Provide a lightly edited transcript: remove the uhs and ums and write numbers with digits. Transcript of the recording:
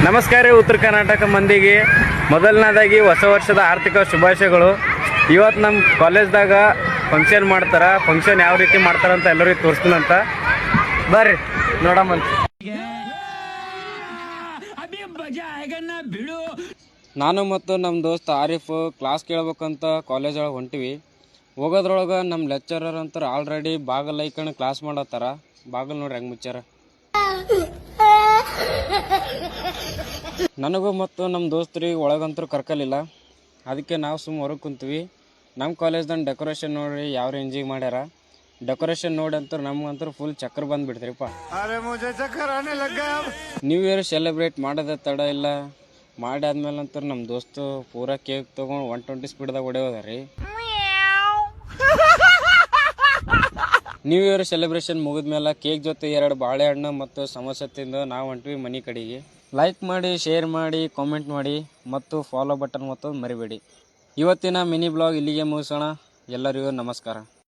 ನಮಸ್ಕಾರ ಉತ್ತರ ಕರ್ನಾಟಕ ಮಂದಿಗೆ ಮೊದಲನೇದಾಗಿ ಹೊಸ ವರ್ಷದ ಆರ್ಥಿಕ ಶುಭಾಶಯಗಳು. ಇವತ್ತು ನಮ್ಮ ಕಾಲೇಜ್ದಾಗ ಫಂಕ್ಷನ್ ಮಾಡ್ತಾರೆ. ಫಂಕ್ಷನ್ ಯಾವ ರೀತಿ ಮಾಡ್ತಾರಂತ ಎಲ್ಲರಿಗೂ ತೋರಿಸ್ತೀನಂತ ಬರ್ರಿ ನೋಡಮ್ಮಂತ. ನಾನು ಮತ್ತು ನಮ್ಮ ದೋಸ್ತ ಆರಿಫ್ ಕ್ಲಾಸ್ ಕೇಳ್ಬೇಕಂತ ಕಾಲೇಜ್ ಒಳಗೆ ಹೊಂಟಿವಿ. ಹೋಗೋದ್ರೊಳಗೆ ನಮ್ಮ ಲೆಕ್ಚರರ್ ಅಂತಾರೆ ಆಲ್ರೆಡಿ ಬಾಗಲ್ ಐಕಣ್ ಕ್ಲಾಸ್ ಮಾಡತ್ತಾರ. ಬಾಗಲ್ ನೋಡ್ರಿ ಹೆಂಗೆ ಮುಚ್ಚಾರ. ನನಗೂ ಮತ್ತು ನಮ್ಮ ದೋಸ್ತರಿಗೆ ಒಳಗಂತೂ ಕರ್ಕಲಿಲ್ಲ. ಅದಕ್ಕೆ ನಾವು ಸುಮ್ಮನೆ ಹೊರಗೆ ಕುಂತೀವಿ. ನಮ್ಮ ಕಾಲೇಜ್ದಂಗೆ ಡೆಕೋರೇಷನ್ ನೋಡ್ರಿ ಯಾವ ರೇಂಜಿಗೆ ಮಾಡ್ಯಾರ. ಡೆಕೋರೇಷನ್ ನೋಡಿ ಅಂತೂ ನಮ್ಗಂತೂ ಫುಲ್ ಚಕ್ಕರ್ ಬಂದುಬಿಡ್ತೀರಿಪ್ಪ. ನ್ಯೂ ಇಯರ್ ಸೆಲೆಬ್ರೇಟ್ ಮಾಡೋದೇ ತಡ ಇಲ್ಲ. ಮಾಡಿ ಆದ್ಮೇಲಂತೂ ನಮ್ಮ ದೋಸ್ತು ಪೂರಾ ಕೇಕ್ ತೊಗೊಂಡು 120 ಸ್ಪೀಡ್ದಾಗ ಹೊಡೆಯೋದ್ರಿ. ನ್ಯೂ ಇಯರ್ ಸೆಲೆಬ್ರೇಷನ್ ಮುಗಿದ್ಮೇಲೆ ಕೇಕ್ ಜೊತೆ 2 ಬಾಳೆಹಣ್ಣು ಮತ್ತು ಸಮೋಸ ತಿಂದು ನಾವು ಹೊಂಟ್ವಿ ಮನೆ ಕಡೆಗೆ. ಲೈಕ್ ಮಾಡಿ, ಶೇರ್ ಮಾಡಿ, ಕಾಮೆಂಟ್ ಮಾಡಿ ಮತ್ತು ಫಾಲೋ ಬಟನ್ ಮತ್ತು ಮರಿಬೇಡಿ. ಇವತ್ತಿನ ಮಿನಿ ಬ್ಲಾಗ್ ಇಲ್ಲಿಗೆ ಮುಗಿಸೋಣ. ಎಲ್ಲರಿಗೂ ನಮಸ್ಕಾರ.